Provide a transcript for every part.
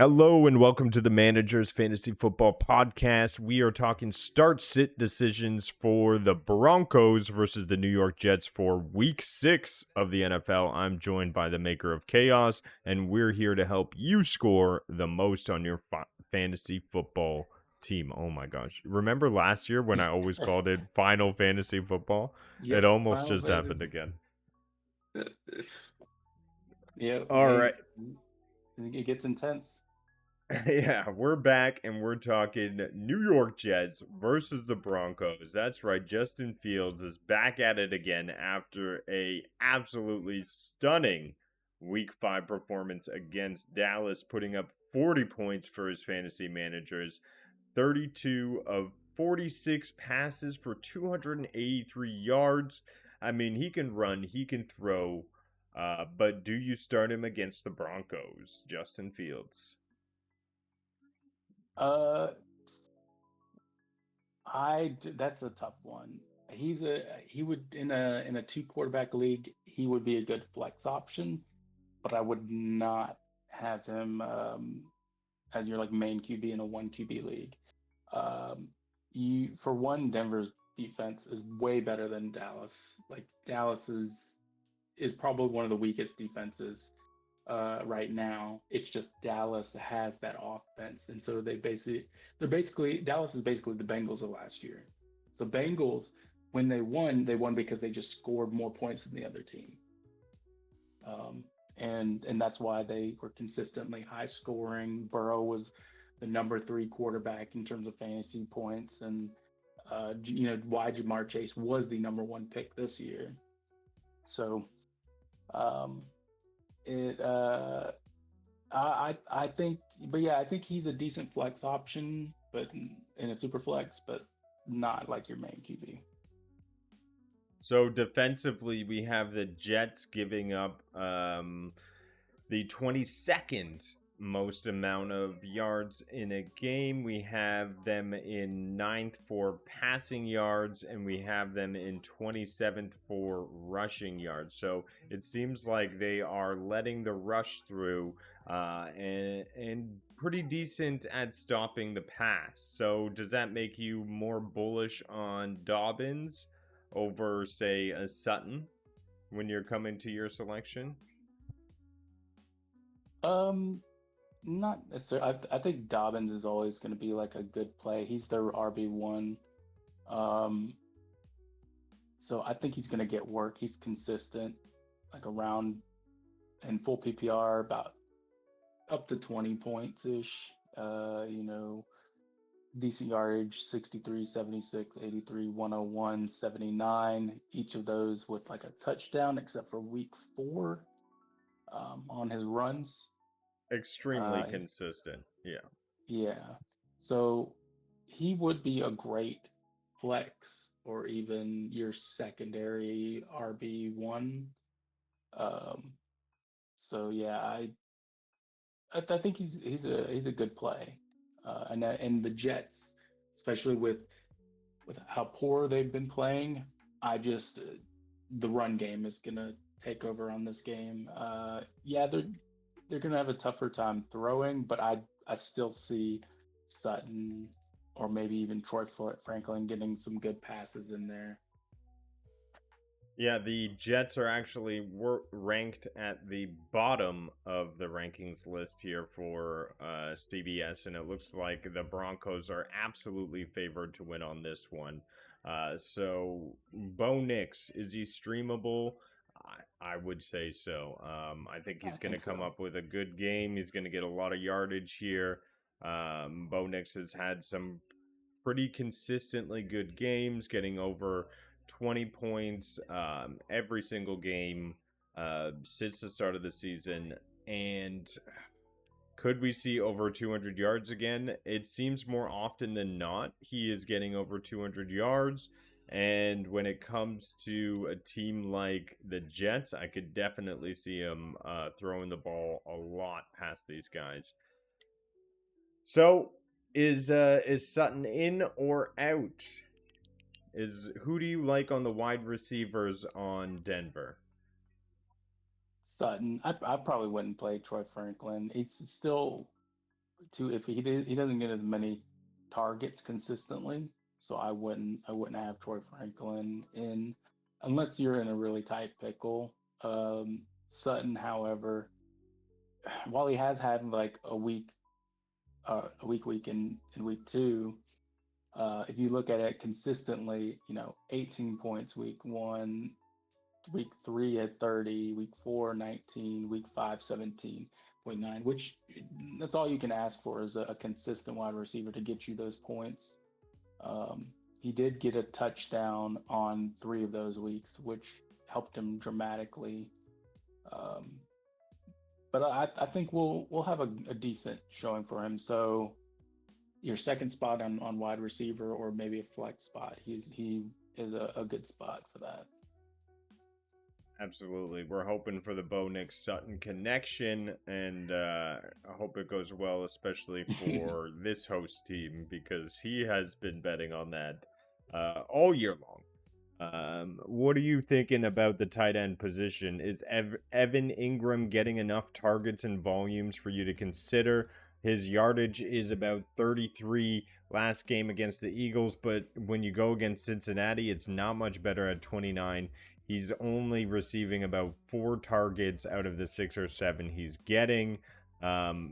Hello and welcome to the Managers Fantasy Football Podcast. We are talking start-sit decisions for the Broncos versus the New York Jets for Week 6 of the NFL. I'm joined by the Maker of Chaos, and we're here to help you score the most on your fantasy football team. Oh my gosh. Remember last year when I always called it Final Fantasy Football? Yep, It almost Final just Fantasy. happened again. Yep. All Hey, right. it gets intense. Yeah, we're back and we're talking New York Jets versus the Broncos. That's right, Justin Fields is back at it again after a absolutely stunning Week 5 performance against Dallas, putting up 40 points for his fantasy managers, 32 of 46 passes for 283 yards. I mean, he can run, he can throw, but do you start him against the Broncos, Justin Fields? Uh, that's a tough one. He would in a two quarterback league, he would be a good flex option, but I would not have him as your like main QB in a one QB league. For one, Denver's defense is way better than Dallas. Like Dallas is probably one of the weakest defenses right now. It's just Dallas has that offense, and so they're basically Dallas is basically the Bengals of last year. So Bengals, when they won because they just scored more points than the other team, and that's why they were consistently high scoring. Burrow was the number 3 quarterback in terms of fantasy points, and why Jamar Chase was the number 1 pick this year. So um, it I think, but yeah, I think he's a decent flex option, but in a super flex, but not like your main QB. So defensively, we have the Jets giving up the 22nd most amount of yards in a game. We have them in 9th for passing yards, and we have them in 27th for rushing yards. So it seems like they are letting the rush through and pretty decent at stopping the pass. So does that make you more bullish on Dobbins over, say, a Sutton when you're coming to your selection? Um, Not necessarily. I think Dobbins is always going to be like a good play. He's their RB1. Um, so I think he's going to get work. He's consistent, like around in full PPR, about up to 20 points ish. Decent yardage 63, 76, 83, 101, 79. Each of those with like a touchdown, except for week 4 on his runs. Extremely Uh, consistent. Yeah. yeah. So he would be a great flex or even your secondary RB1. Um, so yeah, I think he's a good play, and the Jets, especially with how poor they've been playing, I just the run game is gonna take over on this game. Yeah, they're gonna have a tougher time throwing, but I still see Sutton or maybe even Troy Franklin getting some good passes in there. Yeah, the Jets are actually ranked at the bottom of the rankings list here for CBS, and it looks like the Broncos are absolutely favored to win on this one. So, Bo Nix, is he streamable? I would say so. I think I he's going to think come so. up with a good game. He's going to get a lot of yardage here. Bo Nix has had some pretty consistently good games, getting over 20 points every single game since the start of the season. And could we see over 200 yards again? It seems more often than not he is getting over 200 yards. And when it comes to a team like the Jets, I could definitely see him throwing the ball a lot past these guys. So is Sutton in or out? Who do you like on the wide receivers on Denver? Sutton, I probably wouldn't play Troy Franklin. It's still too. If he doesn't get as many targets consistently, so I wouldn't have Troy Franklin in unless you're in a really tight pickle. Sutton, however, while he has had like a week in week two, if you look at it consistently, 18 points week one, week three at 30, week four, 19, week five, 17.9, which that's all you can ask for is a consistent wide receiver to get you those points. Um, he did get a touchdown on 3 of those weeks, which helped him dramatically. Um, but I think we'll have a decent showing for him. So your second spot on wide receiver or maybe a flex spot, he is a good spot for that. Absolutely. We're hoping for the Bo Nix Sutton connection, and I hope it goes well, especially for this host team, because he has been betting on that all year long. What are you thinking about the tight end position? Is Evan Engram getting enough targets and volumes for you to consider? His yardage is about 33 last game against the Eagles, but when you go against Cincinnati, it's not much better at 29. He's only receiving about 4 targets out of the 6 or 7 he's getting.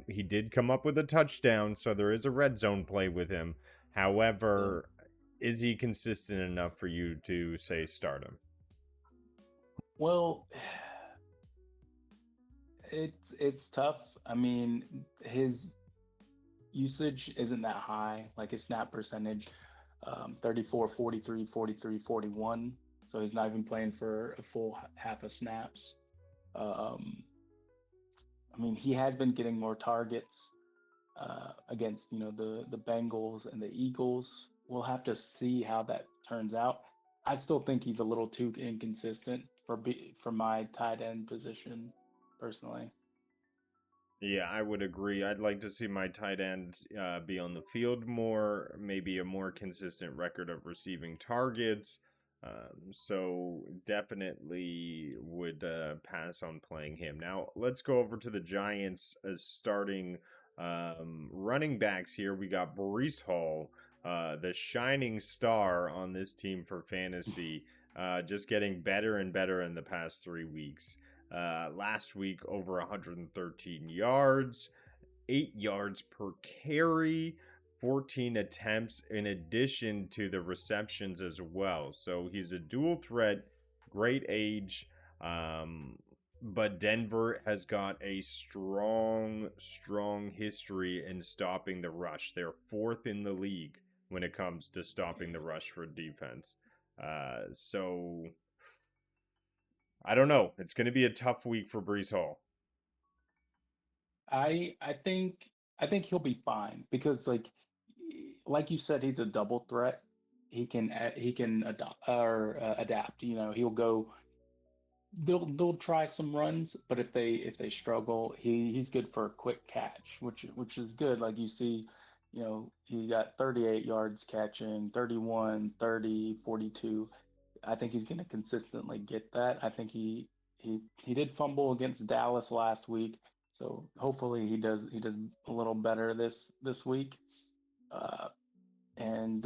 He did come up with a touchdown, so there is a red zone play with him. However, is he consistent enough for you to say start him? Well, it's tough. I mean, his usage isn't that high. Like his snap percentage, 34, 43, 43, 41. So he's not even playing for a full half of snaps. Um, I mean, he has been getting more targets against the Bengals and the Eagles. We'll have to see how that turns out. I still think he's a little too inconsistent for my tight end position, personally. Yeah, I would agree. I'd like to see my tight end be on the field more, maybe a more consistent record of receiving targets. So definitely would pass on playing him. Now let's go over to the Giants as starting running backs here. We got Breece Hall, the shining star on this team for fantasy, just getting better and better in the past 3 weeks. Last week, over 113 yards, 8 yards per carry, 14 attempts, in addition to the receptions as well. So he's a dual threat, great age. But Denver has got a strong history in stopping the rush. They're 4th in the league when it comes to stopping the rush for defense. So I don't know. It's going to be a tough week for Breece Hall. I think he'll be fine because like you said, he's a double threat. He can adapt. He'll go. They'll try some runs, but if they struggle, he's good for a quick catch, which is good. Like you see, he got 38 yards catching, 31, 30, 42. I think he's going to consistently get that. I think he did fumble against Dallas last week, so hopefully he does a little better this week. Uh, and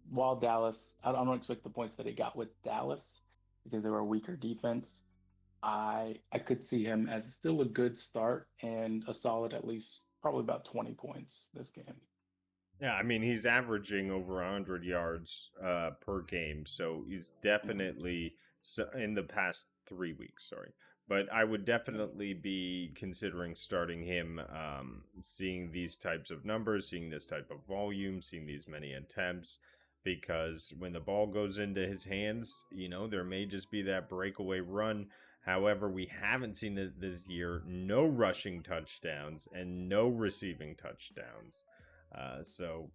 while Dallas, I don't expect the points that he got with Dallas because they were a weaker defense. I could see him as still a good start and a solid at least probably about 20 points this game. Yeah, I mean he's averaging over 100 yards per game, so he's definitely in the past 3 weeks. Sorry, but I would definitely be considering starting him. Seeing these types of numbers, seeing this type of volume, seeing these many attempts, because when the ball goes into his hands, there may just be that breakaway run. However, we haven't seen it this year. No rushing touchdowns and no receiving touchdowns. So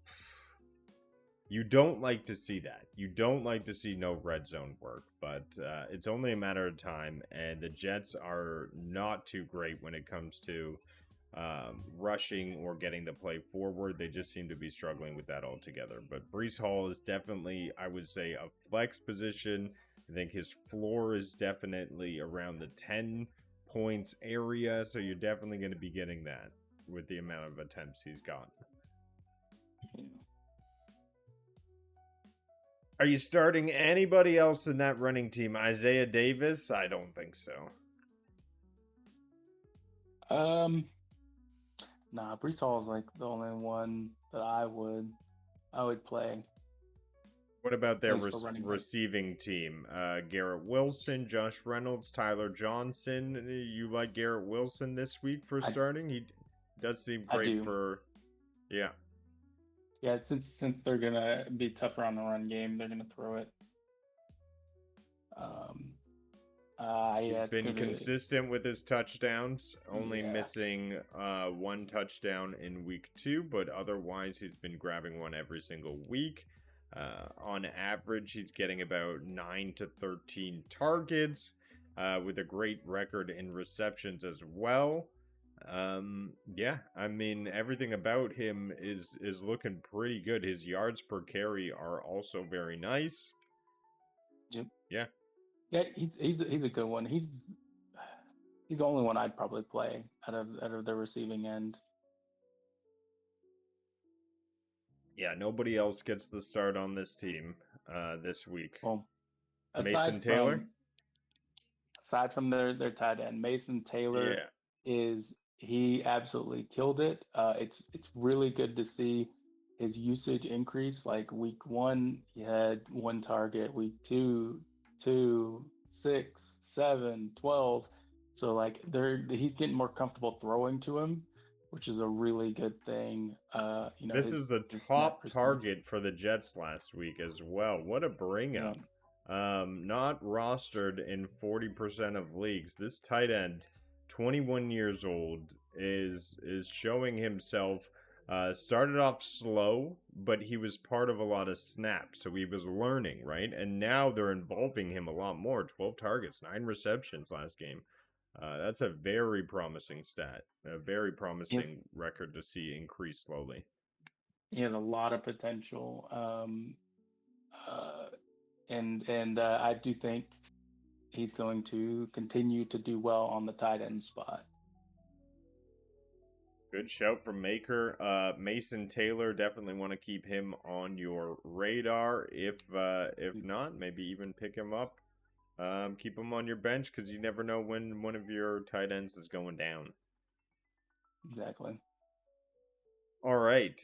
you don't like to see that. You don't like to see no red zone work, but it's only a matter of time. And the Jets are not too great when it comes to rushing or getting the play forward. They just seem to be struggling with that altogether. But Breece Hall is definitely, I would say, a flex position. I think his floor is definitely around the 10 points area, so you're definitely going to be getting that. with the amount of attempts he's got. Yeah. Are you starting anybody else in that running team? Isaiah Davis? I don't think so. Nah, Breece Hall is like the only one that I would play. What about their For running back. receiving team? Garrett Wilson, Josh Reynolds, Tyler Johnson. You like Garrett Wilson this week for starting? He does seem great for... Yeah. Yeah, since they're going to be tougher on the run game, they're going to throw it. He's been consistent with his touchdowns, only missing one touchdown in week 2, but otherwise he's been grabbing one every single week. On average, he's getting about 9 to 13 targets, with a great record in receptions as well. Yeah, I mean, everything about him is looking pretty good. His yards per carry are also very nice. Yep. Yeah. Yeah, he's a good one. He's the only one I'd probably play out of the receiving end. Yeah, nobody else gets the start on this team this week. Well, Mason Taylor? Aside from their tight end, Mason Taylor he absolutely killed it. It's really good to see his usage increase. Like week 1, he had 1 target. Week 2, 6, 7, 12. So like he's getting more comfortable throwing to him, which is a really good thing. This is the top target for the Jets last week as well. What a bring up. Not rostered in 40% of leagues. This tight end, 21 years old, is showing himself. Started off slow, but he was part of a lot of snaps, so he was learning, right? And now they're involving him a lot more. 12 targets, 9 receptions last game. That's a very promising stat. A very promising record to see increase slowly. He has a lot of potential. And I do think he's going to continue to do well on the tight end spot. Good shout from Maker. Mason Taylor, definitely want to keep him on your radar. If not, maybe even pick him up. Keep him on your bench because you never know when one of your tight ends is going down. Exactly. All right.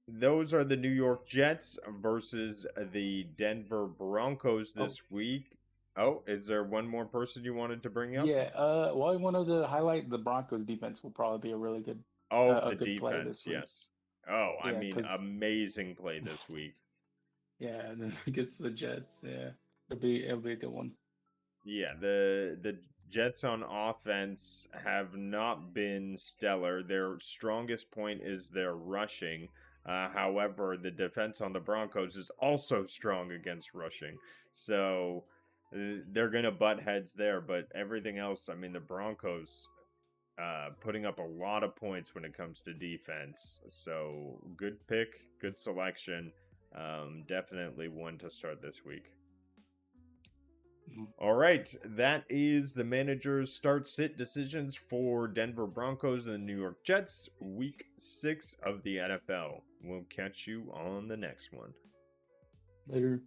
Those are the New York Jets versus the Denver Broncos this week. Oh, is there one more person you wanted to bring up? Yeah. Well, I wanted to highlight the Broncos defense will probably be a really good. The defense, yes. Oh, I mean, amazing play this week. Yeah, and then against the Jets, yeah, it'll be a good one. Yeah, the Jets on offense have not been stellar. Their strongest point is their rushing. However, the defense on the Broncos is also strong against rushing. So they're going to butt heads there. But everything else, I mean, the Broncos putting up a lot of points when it comes to defense. So good pick, good selection. Definitely one to start this week. All right, that is the manager's start-sit decisions for Denver Broncos and the New York Jets, Week 6 of the NFL. We'll catch you on the next one. Later.